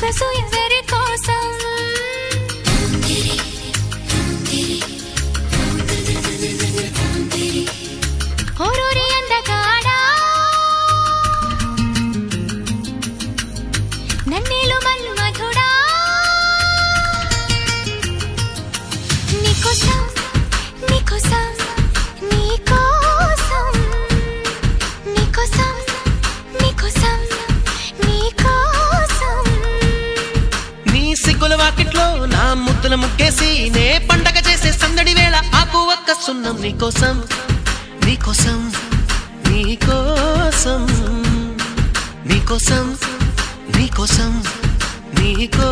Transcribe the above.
సొగసు ఎవరి కోసం ఓరూరి అందగాడా నన్నేలు మన్మధుడా నీకోసం నీకోసం నీకోసం నీకోసం నీకోసం నీకోసం నీ సిగ్గుల వాకిట్లో నా ముద్దుల ముగ్గేసి నే పండగ చేసే సందడి వేళ ఆకు ఒక్క సున్నం నీకోసం నీకోసం నీకోసం నీకోసం నీకోసం నీకో